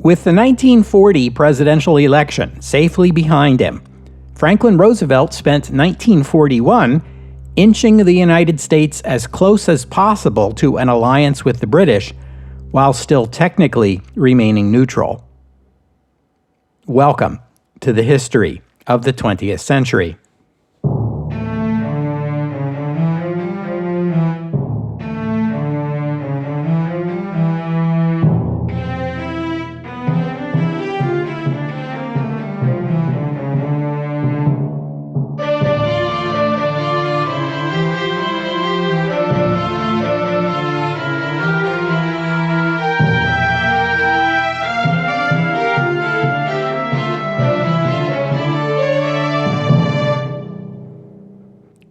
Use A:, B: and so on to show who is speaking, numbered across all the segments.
A: With the 1940 presidential election safely behind him, Franklin Roosevelt spent 1941 inching the United States as close as possible to an alliance with the British, while still technically remaining neutral. Welcome to the history of the 20th century.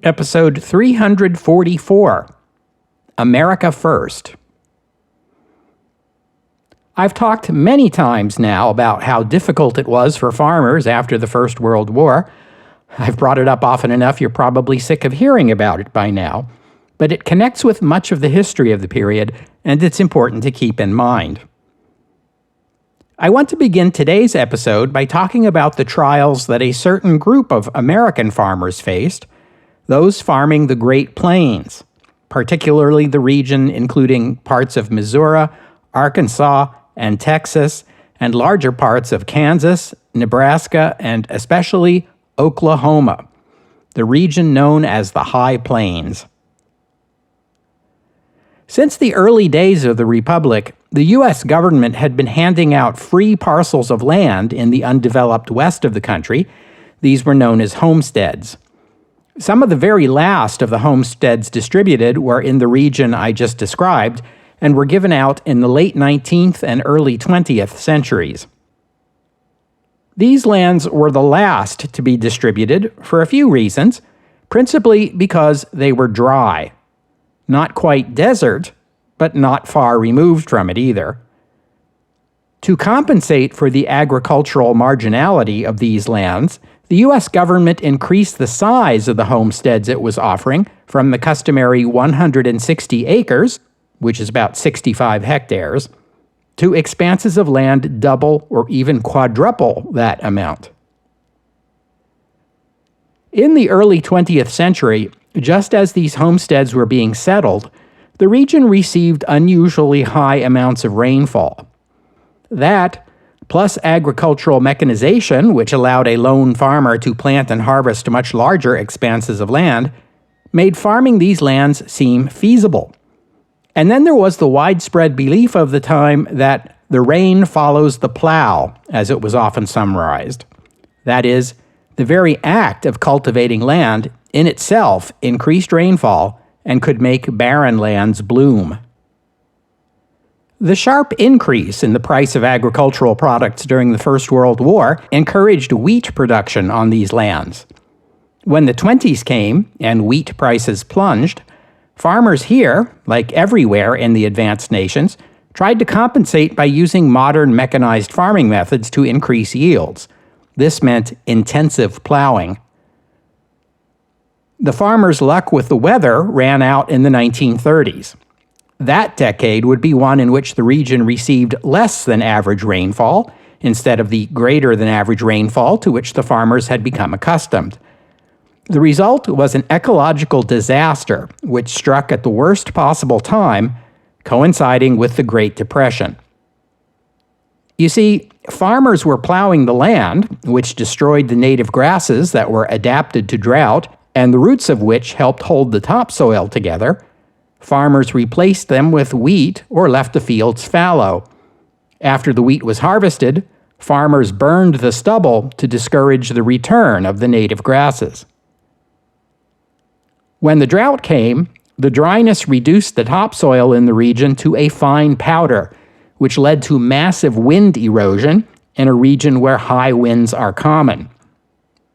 A: Episode 344, America First. I've talked many times now about how difficult it was for farmers after the First World War. I've brought it up often enough you're probably sick of hearing about it by now, but it connects with much of the history of the period, and it's important to keep in mind. I want to begin today's episode by talking about the trials that a certain group of American farmers faced, those farming the Great Plains, particularly the region including parts of Missouri, Arkansas, and Texas, and larger parts of Kansas, Nebraska, and especially Oklahoma, the region known as the High Plains. Since the early days of the Republic, the U.S. government had been handing out free parcels of land in the undeveloped west of the country. These were known as homesteads. Some of the very last of the homesteads distributed were in the region I just described and were given out in the late 19th and early 20th centuries. These lands were the last to be distributed for a few reasons, principally because they were dry. Not quite desert, but not far removed from it either. To compensate for the agricultural marginality of these lands, the U.S. government increased the size of the homesteads it was offering from the customary 160 acres, which is about 65 hectares, to expanses of land double or even quadruple that amount. In the early 20th century, just as these homesteads were being settled, the region received unusually high amounts of rainfall. That, plus agricultural mechanization, which allowed a lone farmer to plant and harvest much larger expanses of land, made farming these lands seem feasible. And then there was the widespread belief of the time that the rain follows the plow, as it was often summarized. That is, the very act of cultivating land in itself increased rainfall and could make barren lands bloom. The sharp increase in the price of agricultural products during the First World War encouraged wheat production on these lands. When the 20s came and wheat prices plunged, farmers here, like everywhere in the advanced nations, tried to compensate by using modern mechanized farming methods to increase yields. This meant intensive plowing. The farmers' luck with the weather ran out in the 1930s. That decade would be one in which the region received less than average rainfall, instead of the greater than average rainfall to which the farmers had become accustomed. The result was an ecological disaster which struck at the worst possible time, coinciding with the Great Depression. You see, farmers were plowing the land, which destroyed the native grasses that were adapted to drought, and the roots of which helped hold the topsoil together. Farmers replaced them with wheat or left the fields fallow. After the wheat was harvested, farmers burned the stubble to discourage the return of the native grasses. When the drought came, the dryness reduced the topsoil in the region to a fine powder, which led to massive wind erosion in a region where high winds are common.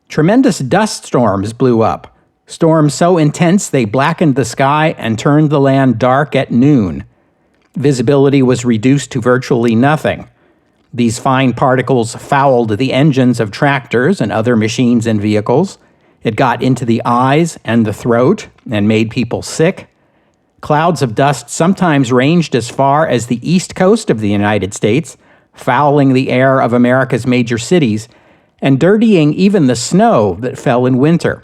A: Tremendous dust storms blew up, storms so intense they blackened the sky and turned the land dark at noon. Visibility was reduced to virtually nothing. These fine particles fouled the engines of tractors and other machines and vehicles. It got into the eyes and the throat and made people sick. Clouds of dust sometimes ranged as far as the east coast of the United States, fouling the air of America's major cities and dirtying even the snow that fell in winter.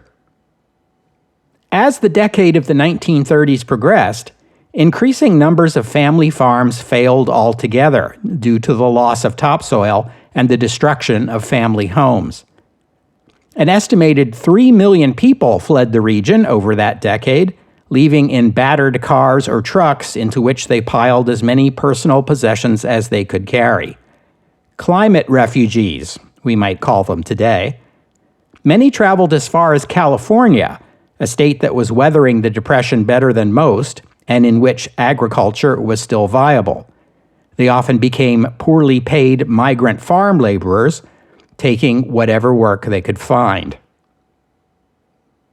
A: As the decade of the 1930s progressed, increasing numbers of family farms failed altogether due to the loss of topsoil and the destruction of family homes. An estimated 3 million people fled the region over that decade, leaving in battered cars or trucks into which they piled as many personal possessions as they could carry. Climate refugees, we might call them today. Many traveled as far as California, a state that was weathering the Depression better than most, and in which agriculture was still viable. They often became poorly paid migrant farm laborers, taking whatever work they could find.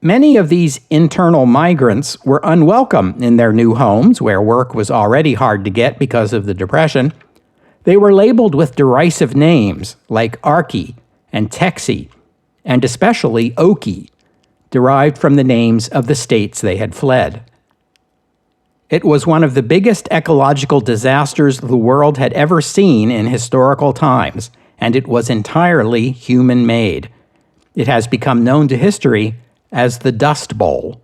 A: Many of these internal migrants were unwelcome in their new homes, where work was already hard to get because of the Depression. They were labeled with derisive names like Arkie and Texie, and especially Okie, derived from the names of the states they had fled. It was one of the biggest ecological disasters the world had ever seen in historical times, and it was entirely human-made. It has become known to history as the Dust Bowl.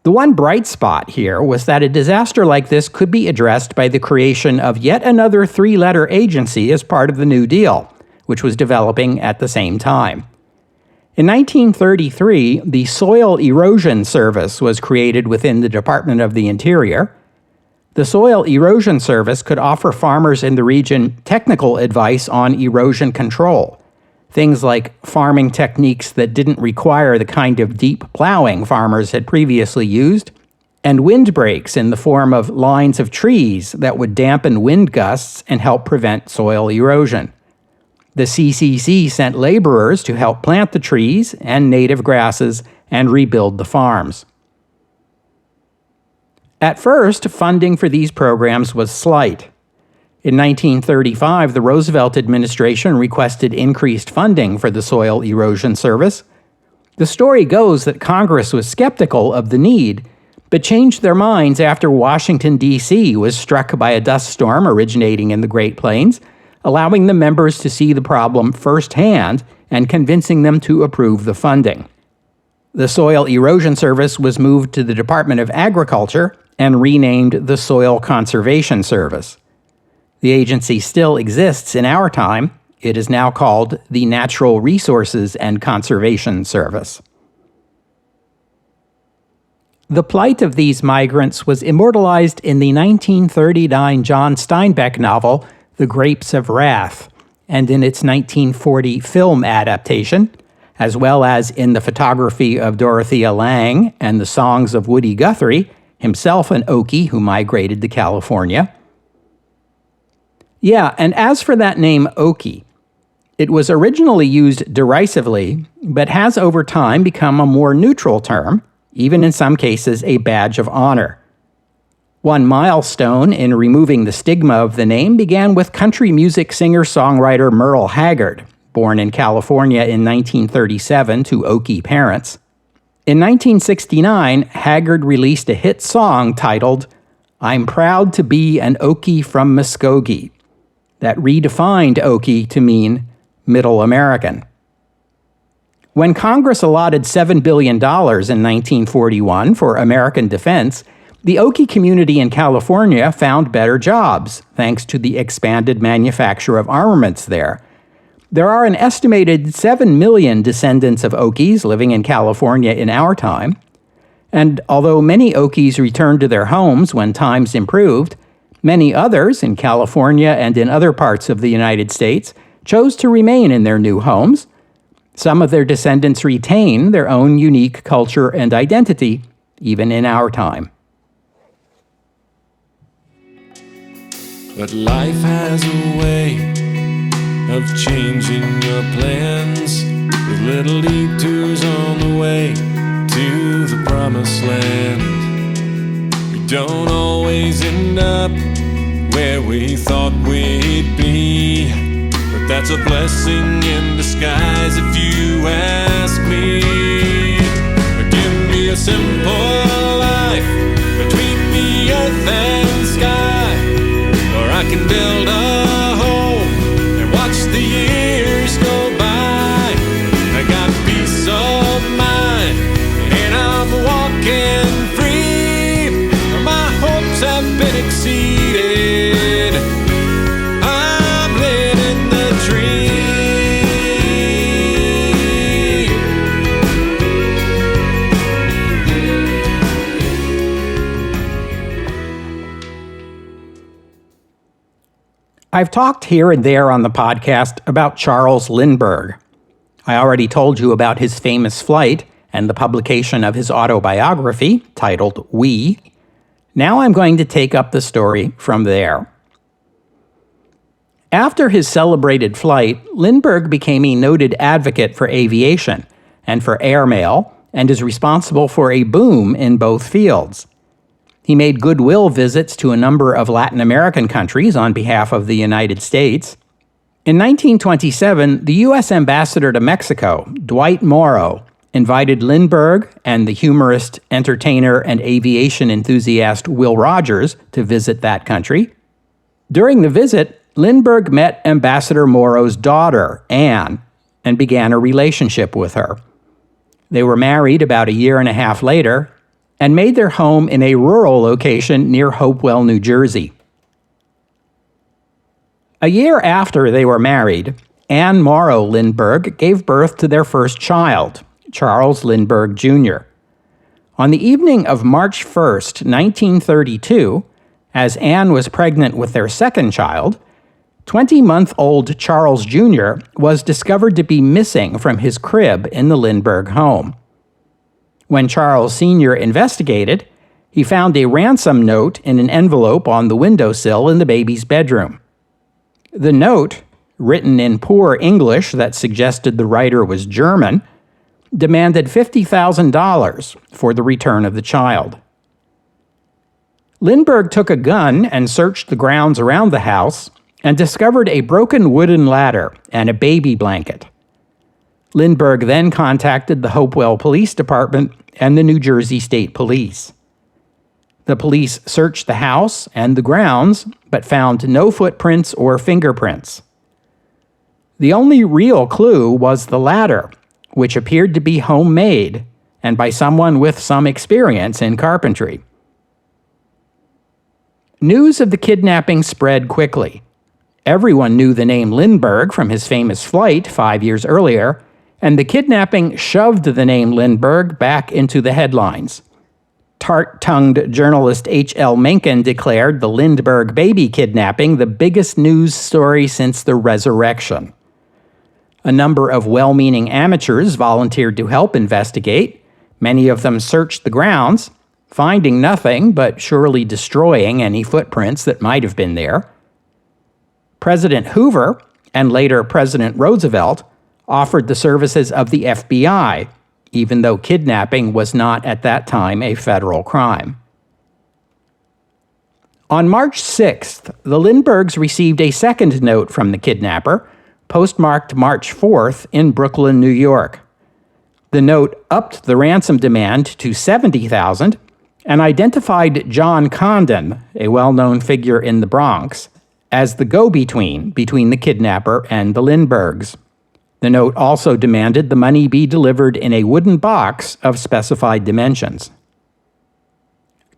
A: The one bright spot here was that a disaster like this could be addressed by the creation of yet another three-letter agency as part of the New Deal, which was developing at the same time. In 1933, the Soil Erosion Service was created within the Department of the Interior. The Soil Erosion Service could offer farmers in the region technical advice on erosion control, things like farming techniques that didn't require the kind of deep plowing farmers had previously used, and windbreaks in the form of lines of trees that would dampen wind gusts and help prevent soil erosion. The CCC sent laborers to help plant the trees and native grasses and rebuild the farms. At first, funding for these programs was slight. In 1935, the Roosevelt administration requested increased funding for the Soil Erosion Service. The story goes that Congress was skeptical of the need, but changed their minds after Washington, D.C. was struck by a dust storm originating in the Great Plains, allowing the members to see the problem firsthand and convincing them to approve the funding. The Soil Erosion Service was moved to the Department of Agriculture and renamed the Soil Conservation Service. The agency still exists in our time. It is now called the Natural Resources and Conservation Service. The plight of these migrants was immortalized in the 1939 John Steinbeck novel, The Grapes of Wrath, and in its 1940 film adaptation, as well as in the photography of Dorothea Lange and the songs of Woody Guthrie, himself an Okie who migrated to California. Yeah, and as for that name Okie, it was originally used derisively, but has over time become a more neutral term, even in some cases a badge of honor. One milestone in removing the stigma of the name began with country music singer-songwriter Merle Haggard, born in California in 1937 to Okie parents. In 1969, Haggard released a hit song titled, "I'm Proud to Be an Okie from Muskogee," that redefined Okie to mean Middle American. When Congress allotted $7 billion in 1941 for American defense, the Okie community in California found better jobs, thanks to the expanded manufacture of armaments there. There are an estimated 7 million descendants of Okies living in California in our time, and although many Okies returned to their homes when times improved, many others in California and in other parts of the United States chose to remain in their new homes. Some of their descendants retain their own unique culture and identity, even in our time.
B: But life has a way of changing your plans, with little detours on the way to the promised land. We don't always end up where we thought we'd be, but that's a blessing in disguise if you ask me. Give me a simple life between the earth and sky, where I can build a succeeded. I'm living the dream.
A: I've talked here and there on the podcast about Charles Lindbergh. I already told you about his famous flight and the publication of his autobiography titled We. Now I'm going to take up the story from there. After his celebrated flight, Lindbergh became a noted advocate for aviation and for airmail, and is responsible for a boom in both fields. He made goodwill visits to a number of Latin American countries on behalf of the United States. In 1927, the U.S. ambassador to Mexico, Dwight Morrow, invited Lindbergh and the humorist, entertainer, and aviation enthusiast Will Rogers to visit that country. During the visit, Lindbergh met Ambassador Morrow's daughter, Anne, and began a relationship with her. They were married about a year and a half later and made their home in a rural location near Hopewell, New Jersey. A year after they were married, Anne Morrow Lindbergh gave birth to their first child, Charles Lindbergh Jr. On the evening of March 1st, 1932, as Anne was pregnant with their second child, 20-month-old Charles Jr. was discovered to be missing from his crib in the Lindbergh home. When Charles Sr. investigated, he found a ransom note in an envelope on the windowsill in the baby's bedroom. The note, written in poor English that suggested the writer was German, demanded $50,000 for the return of the child. Lindbergh took a gun and searched the grounds around the house and discovered a broken wooden ladder and a baby blanket. Lindbergh then contacted the Hopewell Police Department and the New Jersey State Police. The police searched the house and the grounds, but found no footprints or fingerprints. The only real clue was the ladder, which appeared to be homemade and by someone with some experience in carpentry. News of the kidnapping spread quickly. Everyone knew the name Lindbergh from his famous flight 5 years earlier, and the kidnapping shoved the name Lindbergh back into the headlines. Tart-tongued journalist H.L. Mencken declared the Lindbergh baby kidnapping the biggest news story since the resurrection. A number of well-meaning amateurs volunteered to help investigate. Many of them searched the grounds, finding nothing but surely destroying any footprints that might have been there. President Hoover, and later President Roosevelt, offered the services of the FBI, even though kidnapping was not at that time a federal crime. On March 6th, the Lindberghs received a second note from the kidnapper, postmarked March 4th in Brooklyn, New York. The note upped the ransom demand to $70,000 and identified John Condon, a well-known figure in the Bronx, as the go-between between the kidnapper and the Lindberghs. The note also demanded the money be delivered in a wooden box of specified dimensions.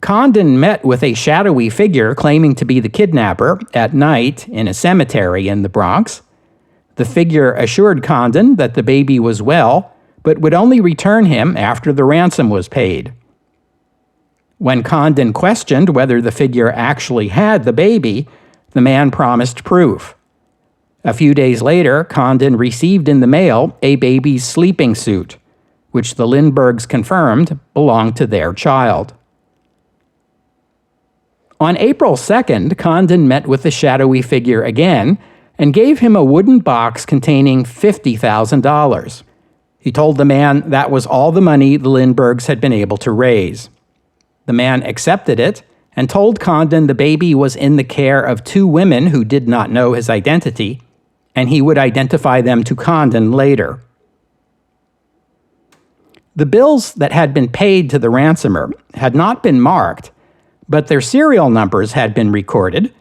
A: Condon met with a shadowy figure claiming to be the kidnapper at night in a cemetery in the Bronx. The figure assured Condon that the baby was well, but would only return him after the ransom was paid. When Condon questioned whether the figure actually had the baby, the man promised proof. A few days later, Condon received in the mail a baby's sleeping suit, which the Lindberghs confirmed belonged to their child. On April 2nd, Condon met with the shadowy figure again and gave him a wooden box containing $50,000. He told the man that was all the money the Lindberghs had been able to raise. The man accepted it and told Condon the baby was in the care of two women who did not know his identity, and he would identify them to Condon later. The bills that had been paid to the ransomer had not been marked, but their serial numbers had been recorded.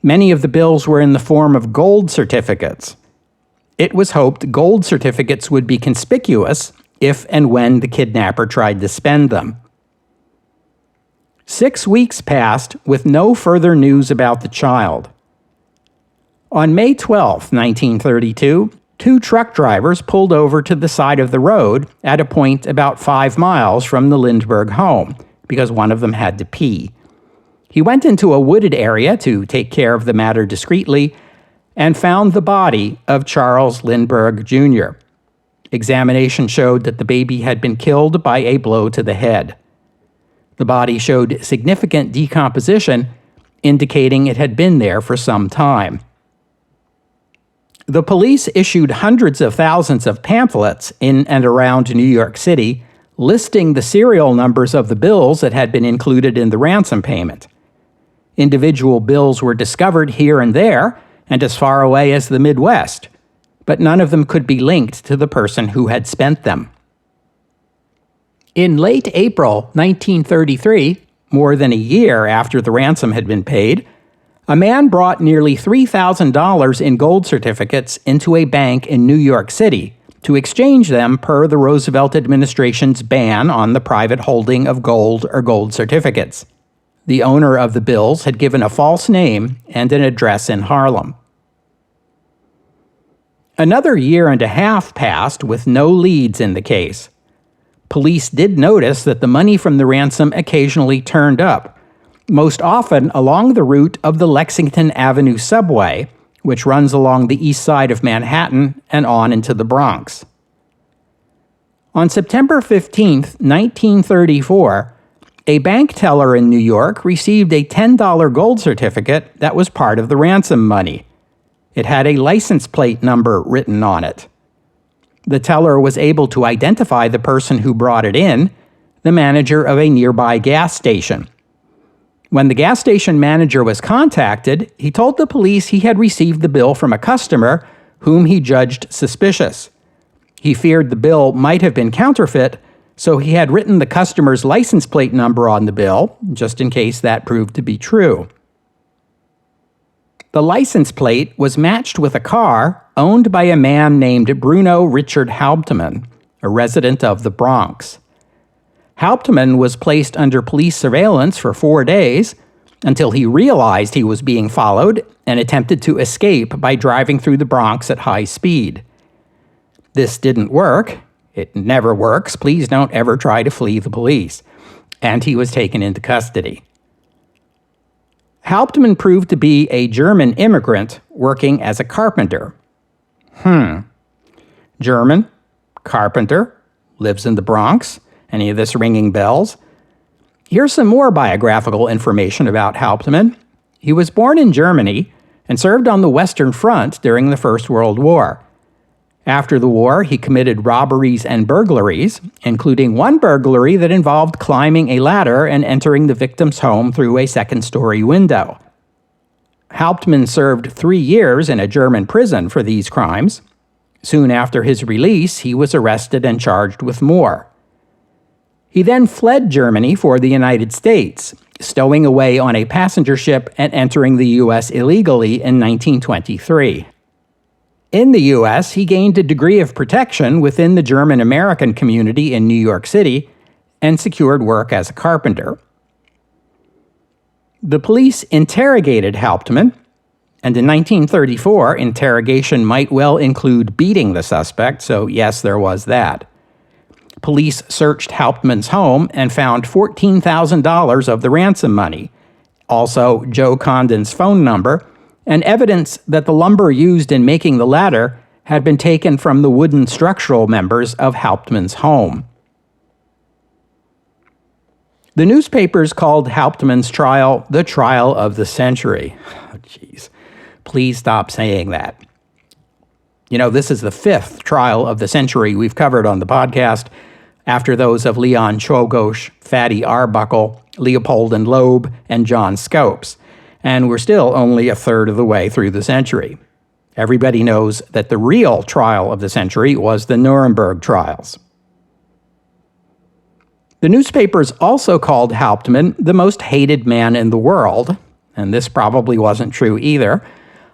A: Many of the bills were in the form of gold certificates. It was hoped gold certificates would be conspicuous if and when the kidnapper tried to spend them. 6 weeks passed with no further news about the child. On May 12, 1932, 2 truck drivers pulled over to the side of the road at a point about 5 miles from the Lindbergh home because one of them had to pee. He went into a wooded area to take care of the matter discreetly and found the body of Charles Lindbergh, Jr. Examination showed that the baby had been killed by a blow to the head. The body showed significant decomposition, indicating it had been there for some time. The police issued hundreds of thousands of pamphlets in and around New York City, listing the serial numbers of the bills that had been included in the ransom payment. Individual bills were discovered here and there, and as far away as the Midwest, but none of them could be linked to the person who had spent them. In late April 1933, more than a year after the ransom had been paid, a man brought nearly $3,000 in gold certificates into a bank in New York City to exchange them per the Roosevelt administration's ban on the private holding of gold or gold certificates. The owner of the bills had given a false name and an address in Harlem. Another year and a half passed with no leads in the case. Police did notice that the money from the ransom occasionally turned up, most often along the route of the Lexington Avenue subway, which runs along the east side of Manhattan and on into the Bronx. On September 15, 1934, a bank teller in New York received a $10 gold certificate that was part of the ransom money. It had a license plate number written on it. The teller was able to identify the person who brought it in, the manager of a nearby gas station. When the gas station manager was contacted, he told the police he had received the bill from a customer whom he judged suspicious. He feared the bill might have been counterfeit, so he had written the customer's license plate number on the bill, just in case that proved to be true. The license plate was matched with a car owned by a man named Bruno Richard Hauptmann, a resident of the Bronx. Hauptmann was placed under police surveillance for 4 days until he realized he was being followed and attempted to escape by driving through the Bronx at high speed. This didn't work. It never works. Please don't ever try to flee the police. And he was taken into custody. Hauptmann proved to be a German immigrant working as a carpenter. German, carpenter, lives in the Bronx. Any of this ringing bells? Here's some more biographical information about Hauptmann. He was born in Germany and served on the Western Front during the First World War. After the war, he committed robberies and burglaries, including one burglary that involved climbing a ladder and entering the victim's home through a second-story window. Hauptmann served 3 years in a German prison for these crimes. Soon after his release, he was arrested and charged with more. He then fled Germany for the United States, stowing away on a passenger ship and entering the U.S. illegally in 1923. In the U.S., he gained a degree of protection within the German-American community in New York City and secured work as a carpenter. The police interrogated Hauptmann, and in 1934, interrogation might well include beating the suspect, so yes, there was that. Police searched Hauptmann's home and found $14,000 of the ransom money, also Joe Condon's phone number, and evidence that the lumber used in making the ladder had been taken from the wooden structural members of Hauptmann's home. The newspapers called Hauptmann's trial the trial of the century. Oh, jeez. Please stop saying that. You know, this is the 5th trial of the century we've covered on the podcast, after those of Leon Czolgosz, Fatty Arbuckle, Leopold and Loeb, and John Scopes. And we're still only a third of the way through the century. Everybody knows that the real trial of the century was the Nuremberg trials. The newspapers also called Hauptmann the most hated man in the world, and this probably wasn't true either.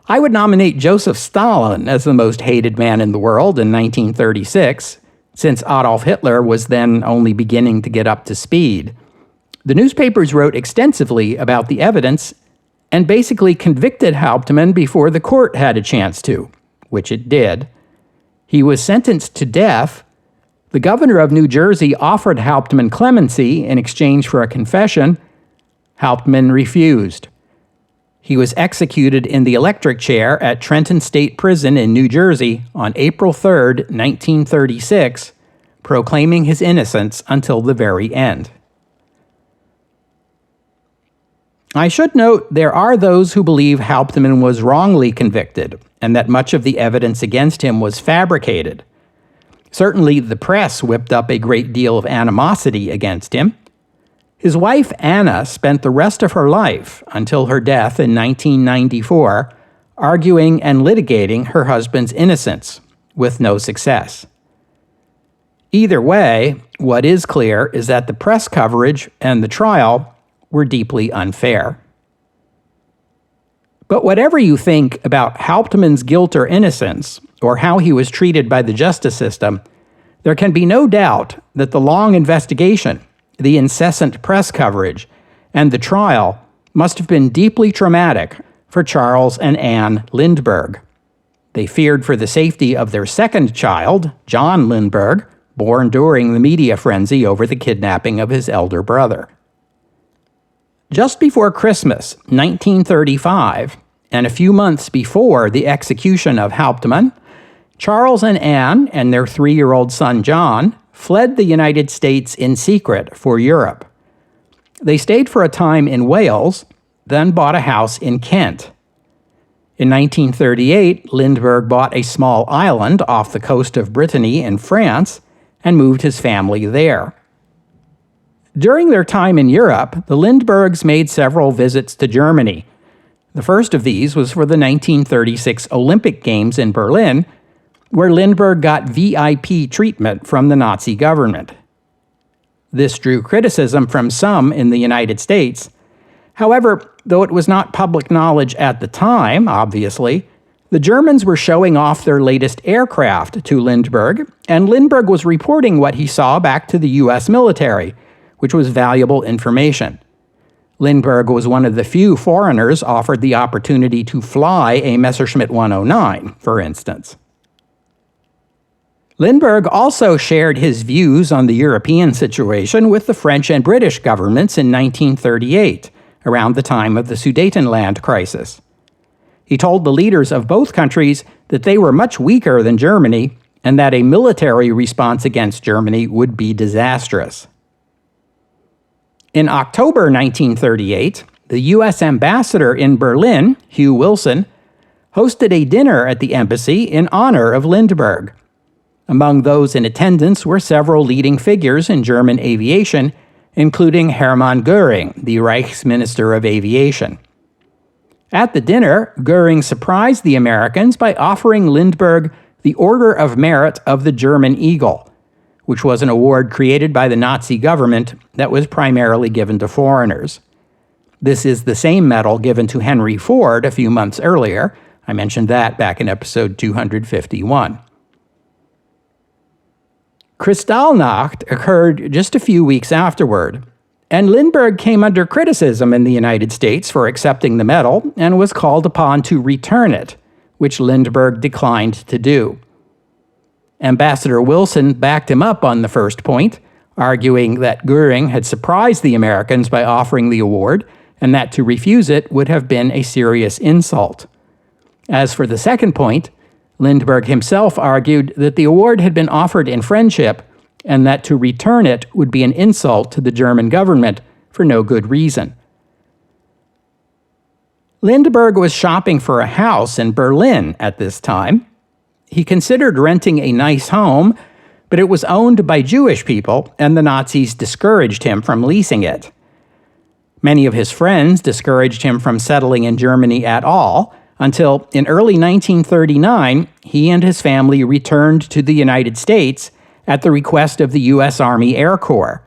A: I would nominate Joseph Stalin as the most hated man in the world in 1936, since Adolf Hitler was then only beginning to get up to speed. The newspapers wrote extensively about the evidence and basically convicted Hauptmann before the court had a chance to, which it did. He was sentenced to death. The governor of New Jersey offered Hauptmann clemency in exchange for a confession. Hauptmann refused. He was executed in the electric chair at Trenton State Prison in New Jersey on April 3, 1936, proclaiming his innocence until the very end. I should note there are those who believe Hauptmann was wrongly convicted and that much of the evidence against him was fabricated. Certainly, the press whipped up a great deal of animosity against him. His wife, Anna, spent the rest of her life, until her death in 1994, arguing and litigating her husband's innocence, with no success. Either way, what is clear is that the press coverage and the trial were deeply unfair. But whatever you think about Hauptmann's guilt or innocence, or how he was treated by the justice system, there can be no doubt that the long investigation, the incessant press coverage, and the trial must have been deeply traumatic for Charles and Anne Lindbergh. They feared for the safety of their second child, John Lindbergh, born during the media frenzy over the kidnapping of his elder brother. Just before Christmas, 1935, and a few months before the execution of Hauptmann, Charles and Anne and their 3-year-old son John fled the United States in secret for Europe. They stayed for a time in Wales, then bought a house in Kent. In 1938, Lindbergh bought a small island off the coast of Brittany in France and moved his family there. During their time in Europe, the Lindberghs made several visits to Germany. The first of these was for the 1936 Olympic Games in Berlin, where Lindbergh got VIP treatment from the Nazi government. This drew criticism from some in the United States. However, though it was not public knowledge at the time, obviously, the Germans were showing off their latest aircraft to Lindbergh, and Lindbergh was reporting what he saw back to the U.S. military, which was valuable information. Lindbergh was one of the few foreigners offered the opportunity to fly a Messerschmitt 109, for instance. Lindbergh also shared his views on the European situation with the French and British governments in 1938, around the time of the Sudetenland crisis. He told the leaders of both countries that they were much weaker than Germany and that a military response against Germany would be disastrous. In October 1938, the U.S. ambassador in Berlin, Hugh Wilson, hosted a dinner at the embassy in honor of Lindbergh. Among those in attendance were several leading figures in German aviation, including Hermann Göring, the Reichsminister of Aviation. At the dinner, Göring surprised the Americans by offering Lindbergh the Order of Merit of the German Eagle, which was an award created by the Nazi government that was primarily given to foreigners. This is the same medal given to Henry Ford a few months earlier. I mentioned that back in episode 251. Kristallnacht occurred just a few weeks afterward, and Lindbergh came under criticism in the United States for accepting the medal and was called upon to return it, which Lindbergh declined to do. Ambassador Wilson backed him up on the first point, arguing that Göring had surprised the Americans by offering the award and that to refuse it would have been a serious insult. As for the second point, Lindbergh himself argued that the award had been offered in friendship and that to return it would be an insult to the German government for no good reason. Lindbergh was shopping for a house in Berlin at this time. He considered renting a nice home, but it was owned by Jewish people, and the Nazis discouraged him from leasing it. Many of his friends discouraged him from settling in Germany at all, until in early 1939, he and his family returned to the United States at the request of the U.S. Army Air Corps.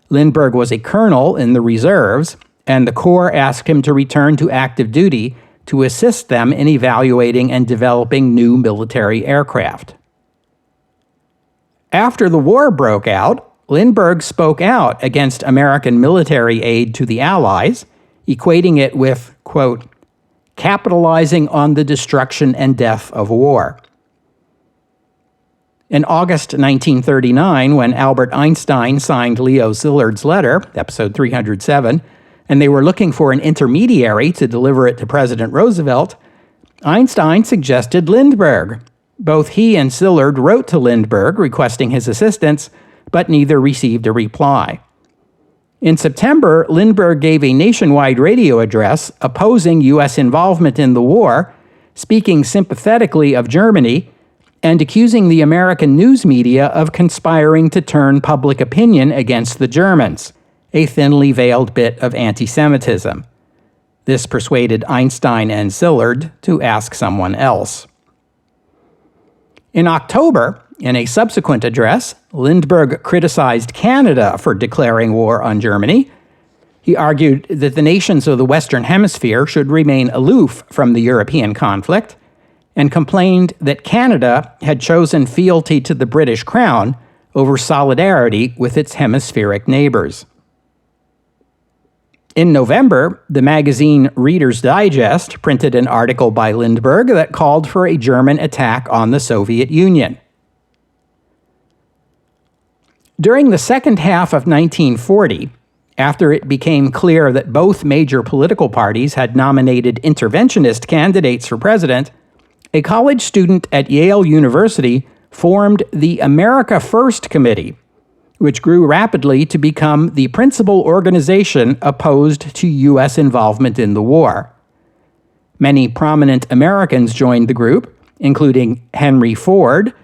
A: Lindbergh was a colonel in the reserves, and the Corps asked him to return to active duty to assist them in evaluating and developing new military aircraft. After the war broke out, Lindbergh spoke out against American military aid to the Allies, equating it with, quote, capitalizing on the destruction and death of war. In August 1939, when Albert Einstein signed Leo Szilard's letter, episode 307, and they were looking for an intermediary to deliver it to President Roosevelt, Einstein suggested Lindbergh. Both he and Szilard wrote to Lindbergh requesting his assistance, but neither received a reply. In September, Lindbergh gave a nationwide radio address opposing U.S. involvement in the war, speaking sympathetically of Germany, and accusing the American news media of conspiring to turn public opinion against the Germans, a thinly veiled bit of anti-Semitism. This persuaded Einstein and Szilard to ask someone else. In October, in a subsequent address, Lindbergh criticized Canada for declaring war on Germany. He argued that the nations of the Western Hemisphere should remain aloof from the European conflict, and complained that Canada had chosen fealty to the British Crown over solidarity with its hemispheric neighbors. In November, the magazine Reader's Digest printed an article by Lindbergh that called for a German attack on the Soviet Union. During the second half of 1940, after it became clear that both major political parties had nominated interventionist candidates for president, a college student at Yale University formed the America First Committee, which grew rapidly to become the principal organization opposed to U.S. involvement in the war. Many prominent Americans joined the group, including Henry Ford,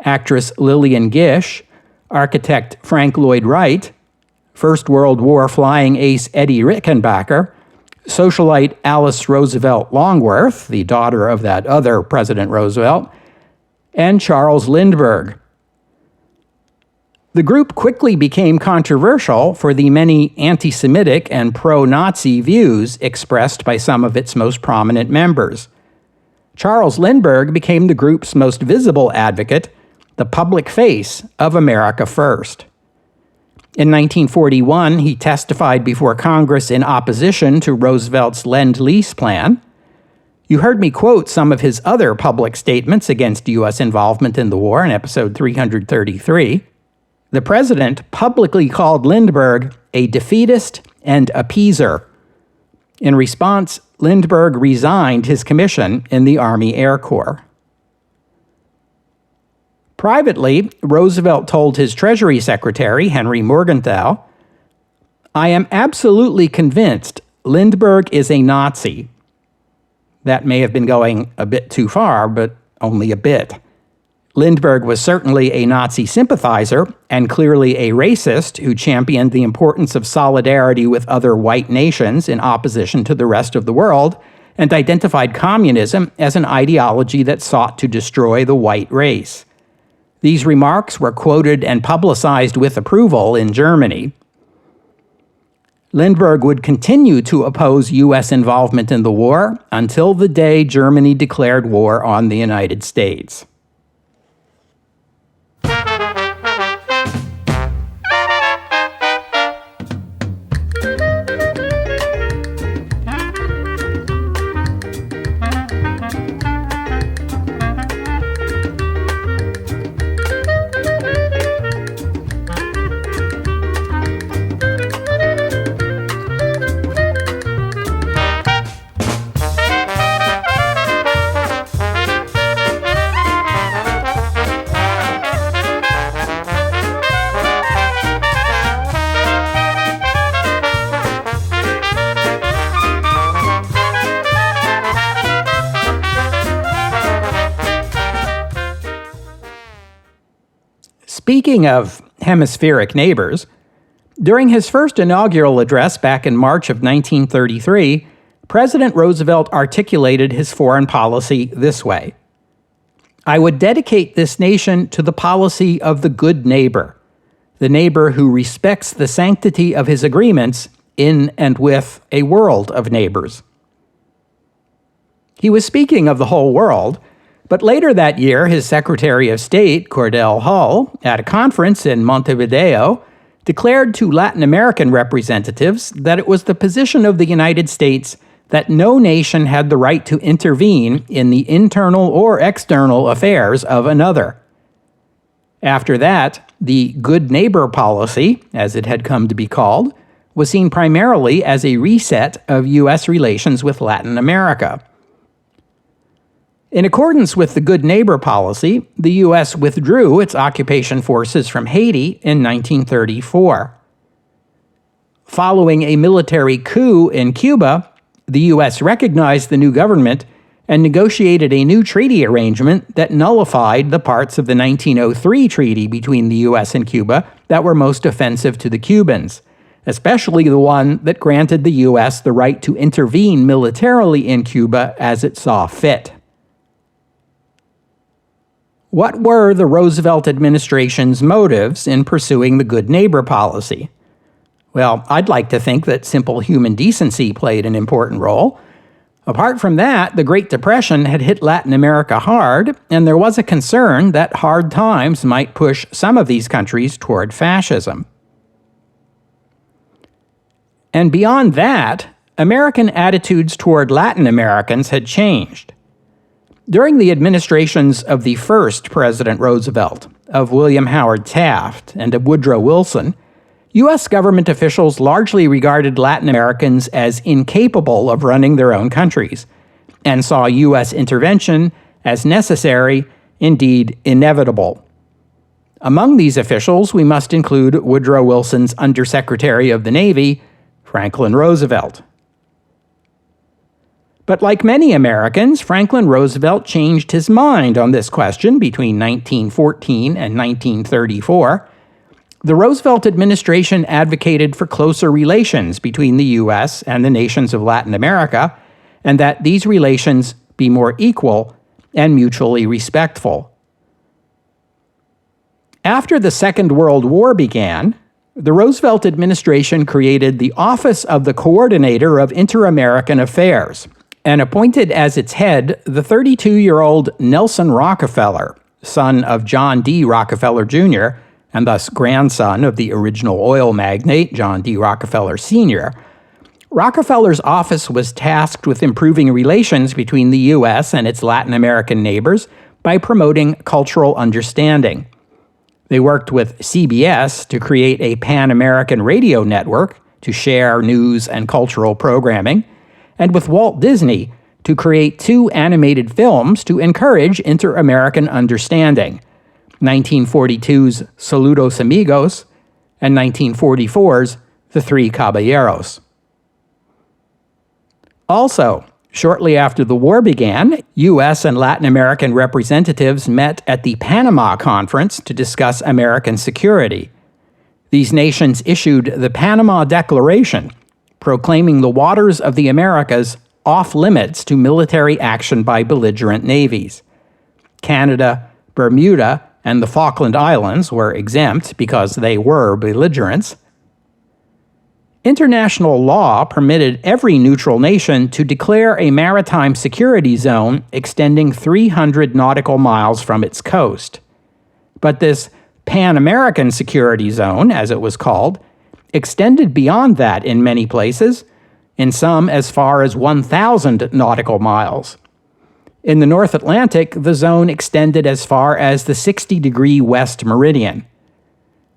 A: actress Lillian Gish, architect Frank Lloyd Wright, First World War flying ace Eddie Rickenbacker, socialite Alice Roosevelt Longworth, the daughter of that other President Roosevelt, and Charles Lindbergh. The group quickly became controversial for the many anti-Semitic and pro-Nazi views expressed by some of its most prominent members. Charles Lindbergh became the group's most visible advocate, the public face of America First. In 1941, he testified before Congress in opposition to Roosevelt's Lend-Lease plan. You heard me quote some of his other public statements against U.S. involvement in the war in episode 333. The president publicly called Lindbergh a defeatist and appeaser. In response, Lindbergh resigned his commission in the Army Air Corps. Privately, Roosevelt told his Treasury Secretary, Henry Morgenthau, "I am absolutely convinced Lindbergh is a Nazi." That may have been going a bit too far, but only a bit. Lindbergh was certainly a Nazi sympathizer and clearly a racist who championed the importance of solidarity with other white nations in opposition to the rest of the world and identified communism as an ideology that sought to destroy the white race. These remarks were quoted and publicized with approval in Germany. Lindbergh would continue to oppose U.S. involvement in the war until the day Germany declared war on the United States. Speaking of hemispheric neighbors, during his first inaugural address back in March of 1933, President Roosevelt articulated his foreign policy this way: "I would dedicate this nation to the policy of the good neighbor, the neighbor who respects the sanctity of his agreements in and with a world of neighbors." He was speaking of the whole world, but later that year, his Secretary of State, Cordell Hull, at a conference in Montevideo, declared to Latin American representatives that it was the position of the United States that no nation had the right to intervene in the internal or external affairs of another. After that, the good neighbor policy, as it had come to be called, was seen primarily as a reset of U.S. relations with Latin America. In accordance with the good neighbor policy, the U.S. withdrew its occupation forces from Haiti in 1934. Following a military coup in Cuba, the U.S. recognized the new government and negotiated a new treaty arrangement that nullified the parts of the 1903 treaty between the U.S. and Cuba that were most offensive to the Cubans, especially the one that granted the U.S. the right to intervene militarily in Cuba as it saw fit. What were the Roosevelt administration's motives in pursuing the good neighbor policy? Well, I'd like to think that simple human decency played an important role. Apart from that, the Great Depression had hit Latin America hard, and there was a concern that hard times might push some of these countries toward fascism. And beyond that, American attitudes toward Latin Americans had changed. During the administrations of the first President Roosevelt, of William Howard Taft, and of Woodrow Wilson, U.S. government officials largely regarded Latin Americans as incapable of running their own countries, and saw U.S. intervention as necessary, indeed inevitable. Among these officials, we must include Woodrow Wilson's Undersecretary of the Navy, Franklin Roosevelt. But like many Americans, Franklin Roosevelt changed his mind on this question between 1914 and 1934. The Roosevelt administration advocated for closer relations between the U.S. and the nations of Latin America, and that these relations be more equal and mutually respectful. After the Second World War began, the Roosevelt administration created the Office of the Coordinator of Inter-American Affairs and appointed as its head the 32-year-old Nelson Rockefeller, son of John D. Rockefeller, Jr., and thus grandson of the original oil magnate John D. Rockefeller, Sr. Rockefeller's office was tasked with improving relations between the U.S. and its Latin American neighbors by promoting cultural understanding. They worked with CBS to create a Pan-American radio network to share news and cultural programming, and with Walt Disney to create 2 animated films to encourage inter-American understanding, 1942's Saludos Amigos and 1944's The Three Caballeros. Also, shortly after the war began, U.S. and Latin American representatives met at the Panama Conference to discuss American security. These nations issued the Panama Declaration, proclaiming the waters of the Americas off-limits to military action by belligerent navies. Canada, Bermuda, and the Falkland Islands were exempt because they were belligerents. International law permitted every neutral nation to declare a maritime security zone extending 300 nautical miles from its coast. But this Pan-American Security Zone, as it was called, extended beyond that in many places, in some as far as 1,000 nautical miles. In the North Atlantic, the zone extended as far as the 60-degree west meridian.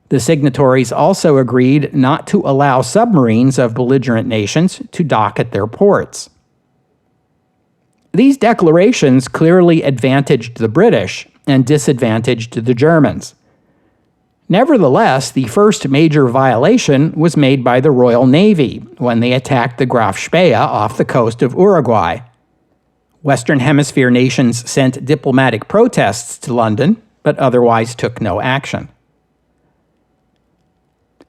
A: The signatories also agreed not to allow submarines of belligerent nations to dock at their ports. These declarations clearly advantaged the British and disadvantaged the Germans. Nevertheless, the first major violation was made by the Royal Navy when they attacked the Graf Spee off the coast of Uruguay. Western Hemisphere nations sent diplomatic protests to London, but otherwise took no action.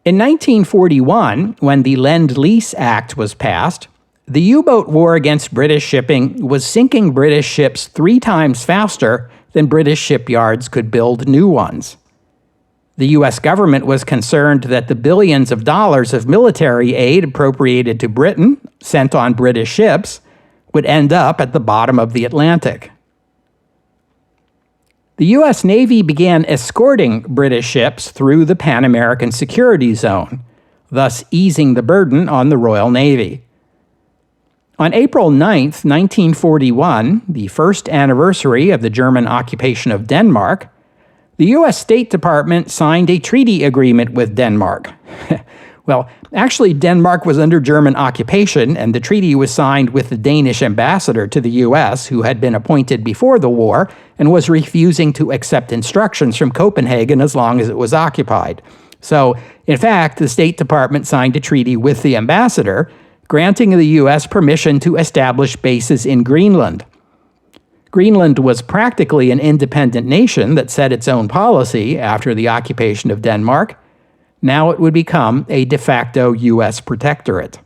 A: In 1941, when the Lend-Lease Act was passed, the U-boat war against British shipping was sinking British ships 3 times faster than British shipyards could build new ones. The U.S. government was concerned that the billions of dollars of military aid appropriated to Britain, sent on British ships, would end up at the bottom of the Atlantic. the U.S. Navy began escorting British ships through the Pan American Security Zone, thus easing the burden on the Royal Navy. On April 9, 1941, the first anniversary of the German occupation of Denmark, the U.S. State Department signed a treaty agreement with Denmark. Well, actually, Denmark was under German occupation, and the treaty was signed with the Danish ambassador to the U.S., who had been appointed before the war and was refusing to accept instructions from Copenhagen as long as it was occupied. So, in fact, the State Department signed a treaty with the ambassador, granting the U.S. permission to establish bases in Greenland. Greenland was practically an independent nation that set its own policy after the occupation of Denmark. Now it would become a de facto U.S. protectorate.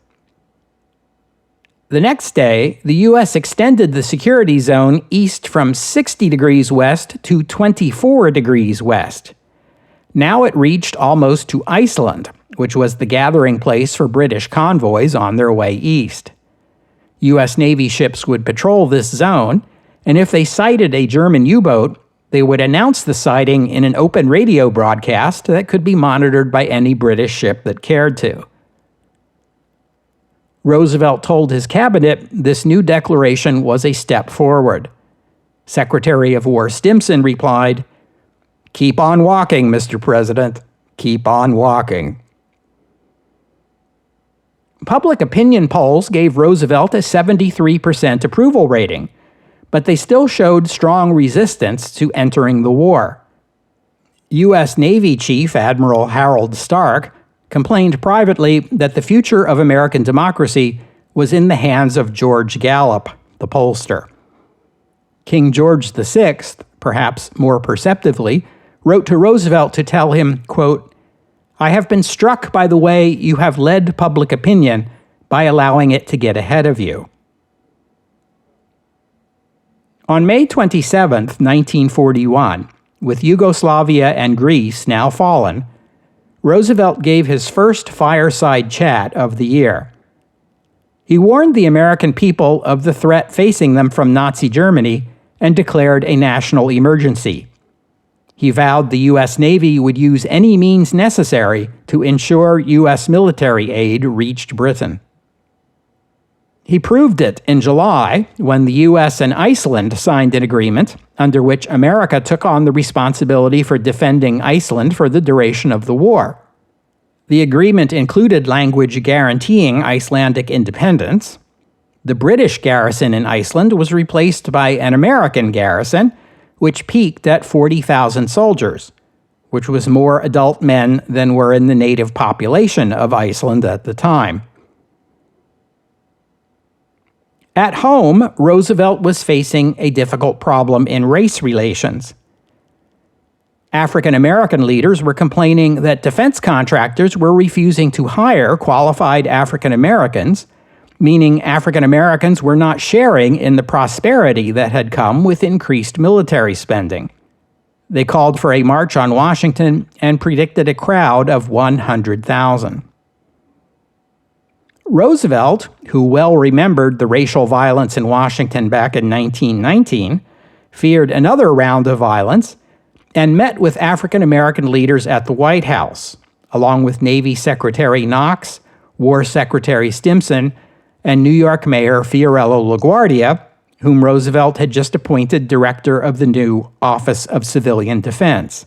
A: The next day, the U.S. extended the security zone east from 60 degrees west to 24 degrees west. Now it reached almost to Iceland, which was the gathering place for British convoys on their way east. U.S. Navy ships would patrol this zone, and if they sighted a German U-boat, they would announce the sighting in an open radio broadcast that could be monitored by any British ship that cared to. Roosevelt told his cabinet this new declaration was a step forward. Secretary of War Stimson replied, "Keep on walking, Mr. President. Keep on walking." Public opinion polls gave Roosevelt a 73% approval rating, but they still showed strong resistance to entering the war. U.S. Navy Chief Admiral Harold Stark complained privately that the future of American democracy was in the hands of George Gallup, the pollster. King George VI, perhaps more perceptively, wrote to Roosevelt to tell him, quote, "I have been struck by the way you have led public opinion by allowing it to get ahead of you." On May 27, 1941, with Yugoslavia and Greece now fallen, Roosevelt gave his first fireside chat of the year. He warned the American people of the threat facing them from Nazi Germany and declared a national emergency. He vowed the U.S. Navy would use any means necessary to ensure U.S. military aid reached Britain. He proved it in July when the U.S. and Iceland signed an agreement under which America took on the responsibility for defending Iceland for the duration of the war. The agreement included language guaranteeing Icelandic independence. The British garrison in Iceland was replaced by an American garrison, which peaked at 40,000 soldiers, which was more adult men than were in the native population of Iceland at the time. At home, Roosevelt was facing a difficult problem in race relations. African American leaders were complaining that defense contractors were refusing to hire qualified African Americans, meaning African Americans were not sharing in the prosperity that had come with increased military spending. They called for a march on Washington and predicted a crowd of 100,000. Roosevelt, who well remembered the racial violence in Washington back in 1919, feared another round of violence and met with African American leaders at the White House, along with Navy Secretary Knox, War Secretary Stimson, and New York Mayor Fiorello LaGuardia, whom Roosevelt had just appointed director of the new Office of Civilian Defense.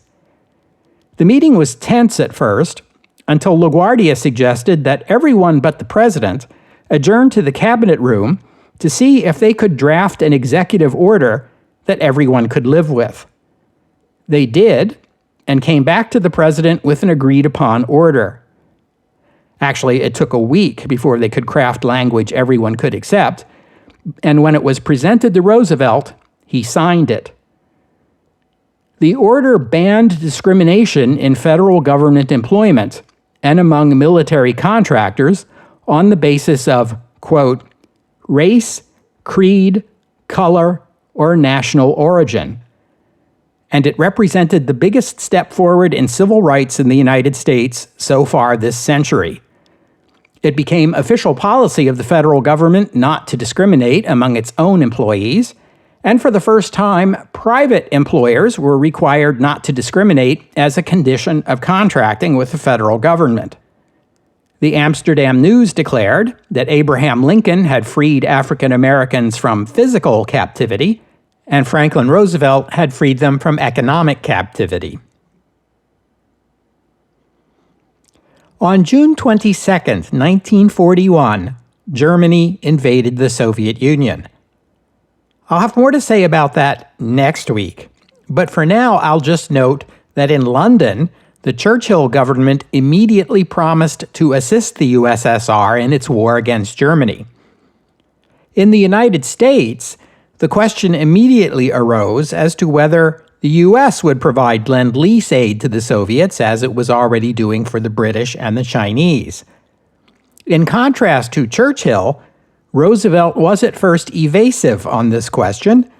A: The meeting was tense at first, until LaGuardia suggested that everyone but the president adjourn to the cabinet room to see if they could draft an executive order that everyone could live with. They did, and came back to the president with an agreed-upon order. Actually, it took a week before they could craft language everyone could accept, and when it was presented to Roosevelt, he signed it. The order banned discrimination in federal government employment and among military contractors on the basis of, quote, race, creed, color, or national origin. And it represented the biggest step forward in civil rights in the United States so far this century. It became official policy of the federal government not to discriminate among its own employees, And for the first time, private employers were required not to discriminate as a condition of contracting with the federal government. The Amsterdam News declared that Abraham Lincoln had freed African Americans from physical captivity, and Franklin Roosevelt had freed them from economic captivity. On June 22, 1941, Germany invaded the Soviet Union. I'll have more to say about that next week, but for now I'll just note that in London, the Churchill government immediately promised to assist the USSR in its war against Germany. In the United States, the question immediately arose as to whether the U.S. would provide Lend-Lease aid to the Soviets, as it was already doing for the British and the Chinese. In contrast to Churchill, Roosevelt was at first evasive on this question.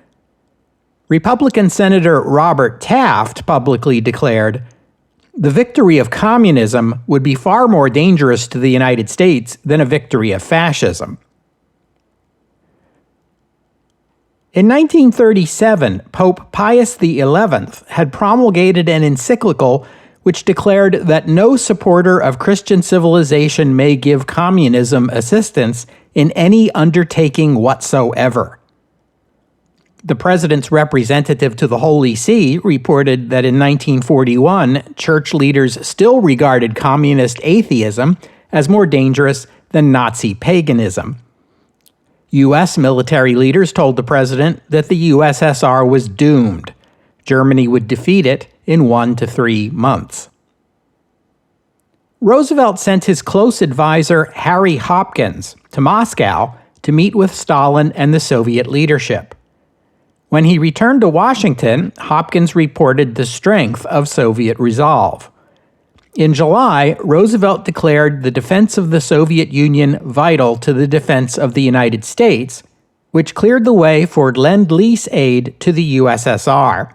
A: Republican Senator Robert Taft publicly declared, "The victory of communism would be far more dangerous to the United States than a victory of fascism." In 1937, Pope Pius XI had promulgated an encyclical which declared that no supporter of Christian civilization may give communism assistance in any undertaking whatsoever. The president's representative to the Holy See reported that in 1941, church leaders still regarded communist atheism as more dangerous than Nazi paganism. U.S. military leaders told the president that the USSR was doomed. Germany would defeat it in 1 to 3 months. Roosevelt sent his close advisor Harry Hopkins to Moscow to meet with Stalin and the Soviet leadership. When he returned to Washington, Hopkins reported the strength of Soviet resolve. In July, Roosevelt declared the defense of the Soviet Union vital to the defense of the United States, which cleared the way for Lend-Lease aid to the USSR.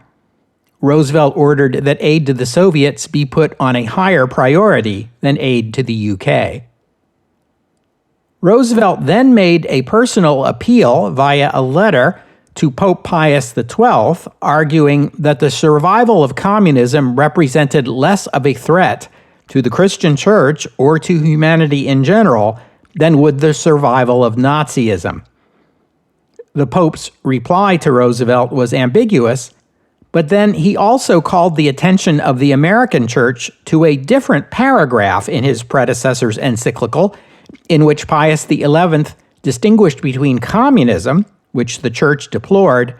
A: Roosevelt ordered that aid to the Soviets be put on a higher priority than aid to the UK. Roosevelt then made a personal appeal via a letter to Pope Pius XII, arguing that the survival of communism represented less of a threat to the Christian Church or to humanity in general than would the survival of Nazism. The Pope's reply to Roosevelt was ambiguous, but then he also called the attention of the American Church to a different paragraph in his predecessor's encyclical, in which Pius XI distinguished between communism, which the Church deplored,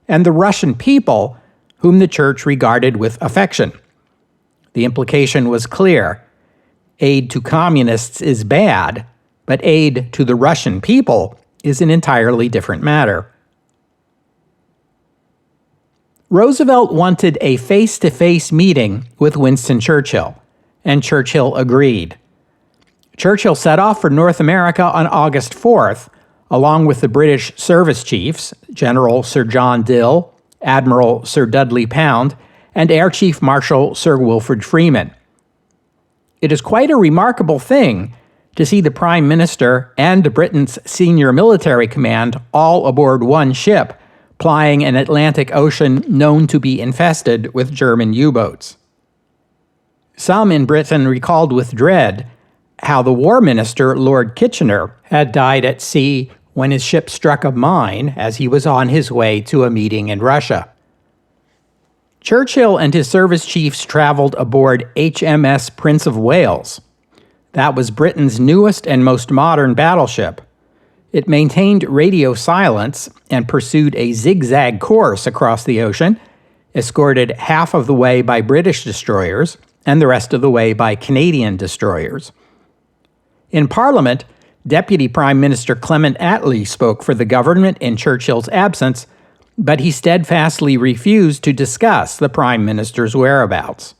A: and the Russian people, whom the Church regarded with affection. The implication was clear. Aid to communists is bad, but aid to the Russian people is an entirely different matter. Roosevelt wanted a face-to-face meeting with Winston Churchill, and Churchill agreed. Churchill set off for North America on August 4th, along with the British service chiefs, General Sir John Dill, Admiral Sir Dudley Pound, and Air Chief Marshal Sir Wilfrid Freeman. It is quite a remarkable thing to see the Prime Minister and Britain's senior military command all aboard one ship, plying an Atlantic Ocean known to be infested with German U-boats. Some in Britain recalled with dread how the War Minister, Lord Kitchener, had died at sea when his ship struck a mine as he was on his way to a meeting in Russia. Churchill and his service chiefs traveled aboard HMS Prince of Wales. That was Britain's newest and most modern battleship. It maintained radio silence and pursued a zigzag course across the ocean, escorted half of the way by British destroyers and the rest of the way by Canadian destroyers. In Parliament, Deputy Prime Minister Clement Attlee spoke for the government in Churchill's absence, but he steadfastly refused to discuss the Prime Minister's whereabouts.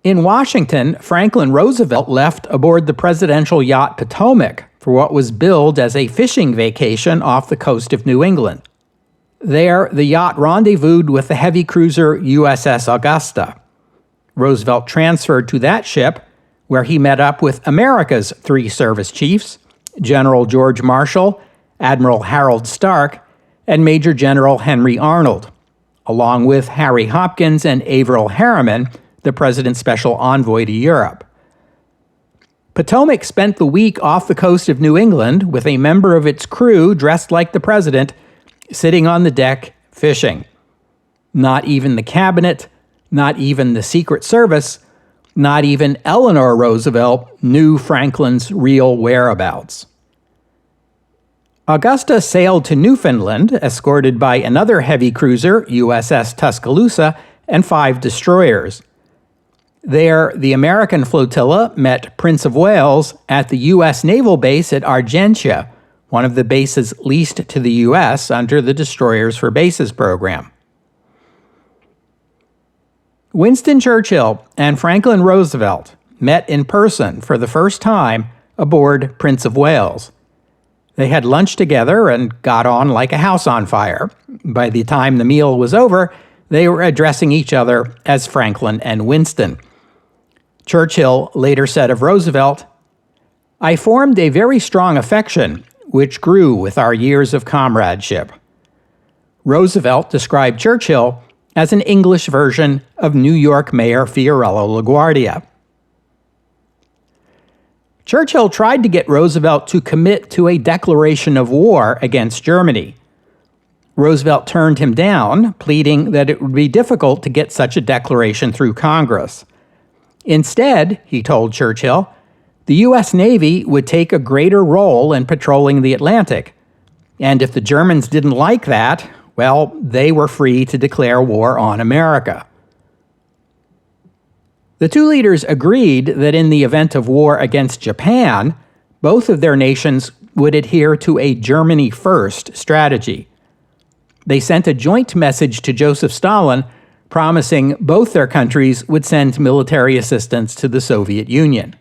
A: In Washington, Franklin Roosevelt left aboard the presidential yacht Potomac for what was billed as a fishing vacation off the coast of New England. There, the yacht rendezvoused with the heavy cruiser USS Augusta. Roosevelt transferred to that ship, where he met up with America's 3 service chiefs, General George Marshall, Admiral Harold Stark, and Major General Henry Arnold, along with Harry Hopkins and Averell Harriman, the president's special envoy to Europe. Potomac spent the week off the coast of New England with a member of its crew dressed like the president, sitting on the deck fishing. Not even the cabinet, not even the Secret Service, not even Eleanor Roosevelt knew Franklin's real whereabouts. Augusta sailed to Newfoundland, escorted by another heavy cruiser, USS Tuscaloosa, and 5 destroyers. There, the American flotilla met Prince of Wales at the U.S. naval base at Argentia, one of the bases leased to the U.S. under the Destroyers for Bases program. Winston Churchill and Franklin Roosevelt met in person for the first time aboard Prince of Wales. They had lunch together and got on like a house on fire. By the time the meal was over, they were addressing each other as Franklin and Winston. Churchill later said of Roosevelt, "I formed a very strong affection, which grew with our years of comradeship." Roosevelt described Churchill as an English version of New York Mayor Fiorello LaGuardia. Churchill tried to get Roosevelt to commit to a declaration of war against Germany. Roosevelt turned him down, pleading that it would be difficult to get such a declaration through Congress. Instead, he told Churchill, the U.S. Navy would take a greater role in patrolling the Atlantic, and if the Germans didn't like that, well, they were free to declare war on America. The two leaders agreed that in the event of war against Japan, both of their nations would adhere to a Germany first strategy. They sent a joint message to Joseph Stalin promising both their countries would send military assistance to the Soviet Union.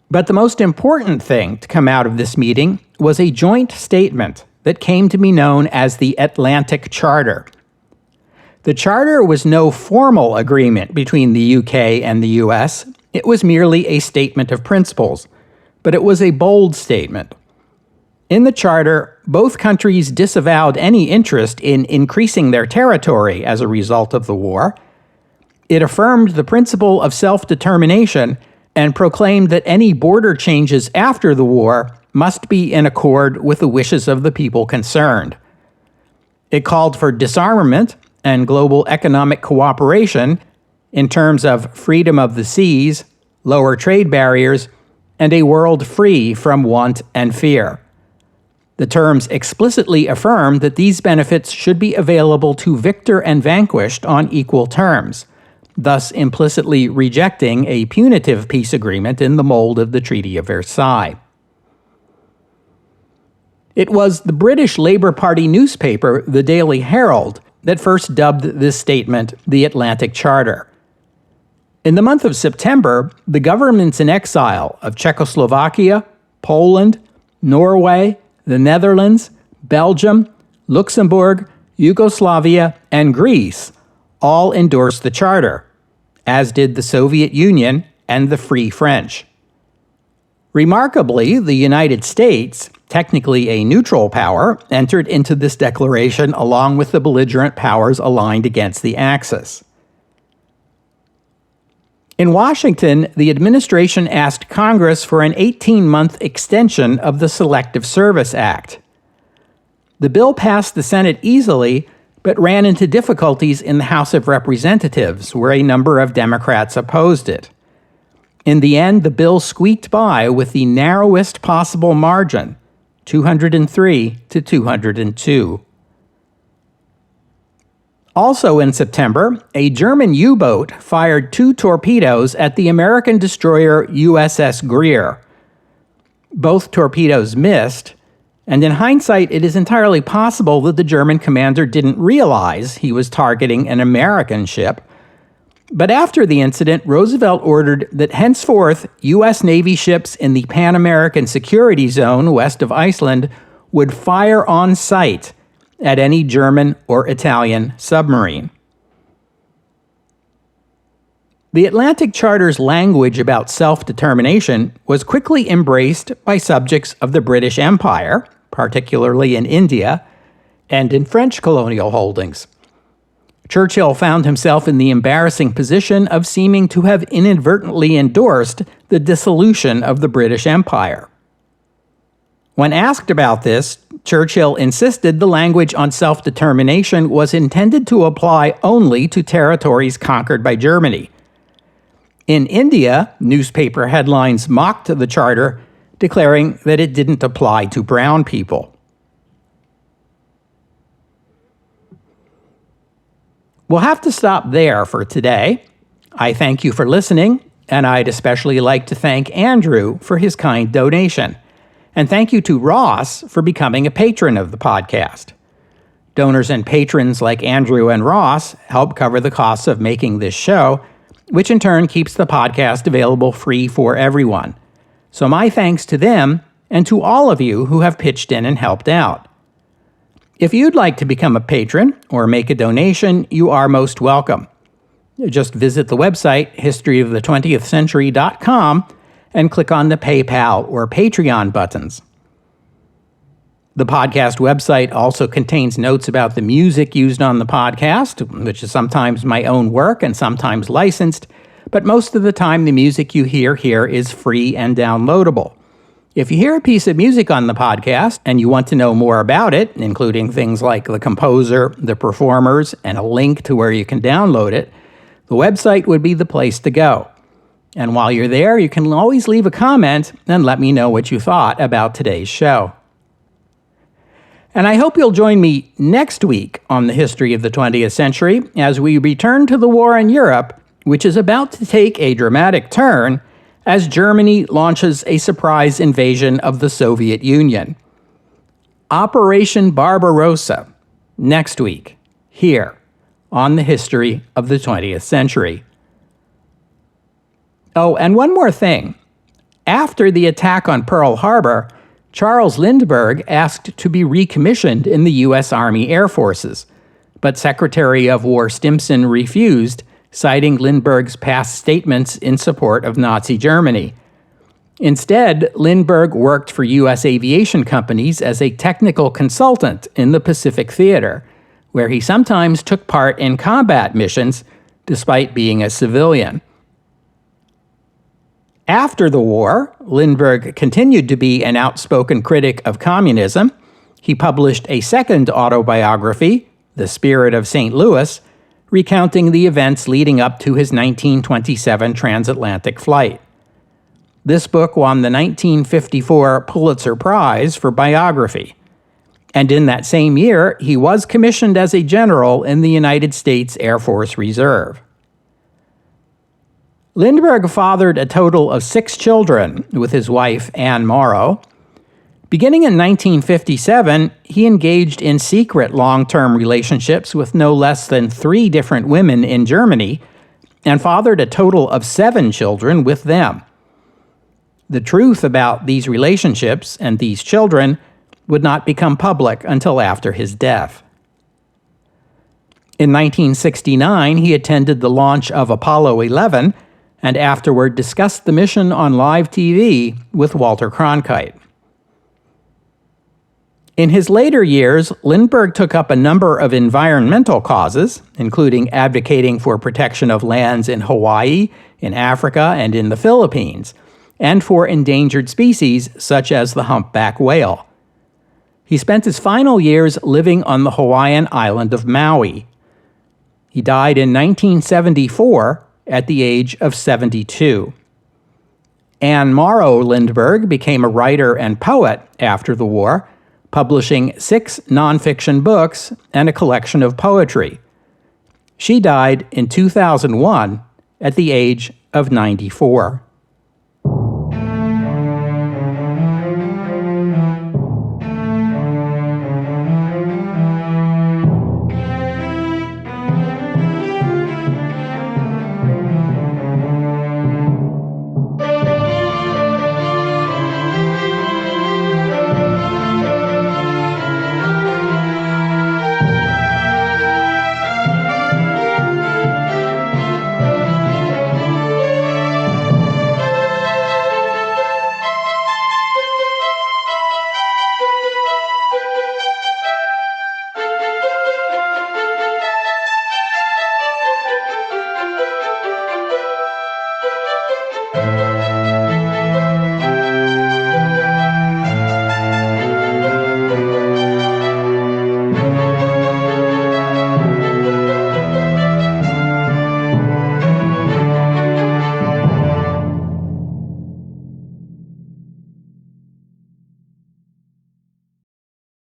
A: But the most important thing to come out of this meeting was a joint statement that came to be known as the Atlantic Charter. The charter was no formal agreement between the UK and the US. It was merely a statement of principles, but it was a bold statement. In the charter, both countries disavowed any interest in increasing their territory as a result of the war. It affirmed the principle of self-determination and proclaimed that any border changes after the war must be in accord with the wishes of the people concerned. It called for disarmament and global economic cooperation in terms of freedom of the seas, lower trade barriers, and a world free from want and fear. The terms explicitly affirm that these benefits should be available to victor and vanquished on equal terms, thus implicitly rejecting a punitive peace agreement in the mold of the Treaty of Versailles. It was the British Labour Party newspaper, the Daily Herald, that first dubbed this statement the Atlantic Charter. In the month of September, the governments in exile of Czechoslovakia, Poland, Norway, the Netherlands, Belgium, Luxembourg, Yugoslavia, and Greece all endorsed the charter, as did the Soviet Union and the Free French. Remarkably, the United States, technically a neutral power, entered into this declaration along with the belligerent powers aligned against the Axis. In Washington, the administration asked Congress for an 18-month extension of the Selective Service Act. The bill passed the Senate easily, but ran into difficulties in the House of Representatives, where a number of Democrats opposed it. In the end, the bill squeaked by with the narrowest possible margin, 203 to 202. Also in September, a German U-boat fired 2 torpedoes at the American destroyer USS Greer. Both torpedoes missed, and in hindsight, it is entirely possible that the German commander didn't realize he was targeting an American ship. But after the incident, Roosevelt ordered that henceforth U.S. Navy ships in the Pan-American Security Zone west of Iceland would fire on sight at any German or Italian submarine. The Atlantic Charter's language about self-determination was quickly embraced by subjects of the British Empire, particularly in India, and in French colonial holdings. Churchill found himself in the embarrassing position of seeming to have inadvertently endorsed the dissolution of the British Empire. When asked about this, Churchill insisted the language on self-determination was intended to apply only to territories conquered by Germany. In India, newspaper headlines mocked the charter, declaring that it didn't apply to brown people. We'll have to stop there for today. I thank you for listening, and I'd especially like to thank Andrew for his kind donation. And thank you to Ross for becoming a patron of the podcast. Donors and patrons like Andrew and Ross help cover the costs of making this show, which in turn keeps the podcast available free for everyone. So my thanks to them and to all of you who have pitched in and helped out. If you'd like to become a patron or make a donation, you are most welcome. Just visit the website historyofthe20thcentury.com and click on the PayPal or Patreon buttons. The podcast website also contains notes about the music used on the podcast, which is sometimes my own work and sometimes licensed, but most of the time the music you hear here is free and downloadable. If you hear a piece of music on the podcast and you want to know more about it, including things like the composer, the performers, and a link to where you can download it, the website would be the place to go. And while you're there, you can always leave a comment and let me know what you thought about today's show. And I hope you'll join me next week on the history of the 20th century as we return to the war in Europe, which is about to take a dramatic turn as Germany launches a surprise invasion of the Soviet Union. Operation Barbarossa, next week, here on the history of the 20th century. Oh, and one more thing. After the attack on Pearl Harbor, Charles Lindbergh asked to be recommissioned in the U.S. Army Air Forces, but Secretary of War Stimson refused, citing Lindbergh's past statements in support of Nazi Germany. Instead, Lindbergh worked for U.S. aviation companies as a technical consultant in the Pacific Theater, where he sometimes took part in combat missions despite being a civilian. After the war, Lindbergh continued to be an outspoken critic of communism. He published a second autobiography, The Spirit of St. Louis, recounting the events leading up to his 1927 transatlantic flight. This book won the 1954 Pulitzer Prize for biography. And in that same year, he was commissioned as a general in the United States Air Force Reserve. Lindbergh fathered a total of 6 children with his wife, Anne Morrow. Beginning in 1957, he engaged in secret long-term relationships with no less than 3 different women in Germany and fathered a total of 7 children with them. The truth about these relationships and these children would not become public until after his death. In 1969, he attended the launch of Apollo 11 and afterward discussed the mission on live TV with Walter Cronkite. In his later years, Lindbergh took up a number of environmental causes, including advocating for protection of lands in Hawaii, in Africa, and in the Philippines, and for endangered species such as the humpback whale. He spent his final years living on the Hawaiian island of Maui. He died in 1974 at the age of 72. Anne Morrow Lindbergh became a writer and poet after the war, publishing 6 nonfiction books and a collection of poetry. She died in 2001 at the age of 94.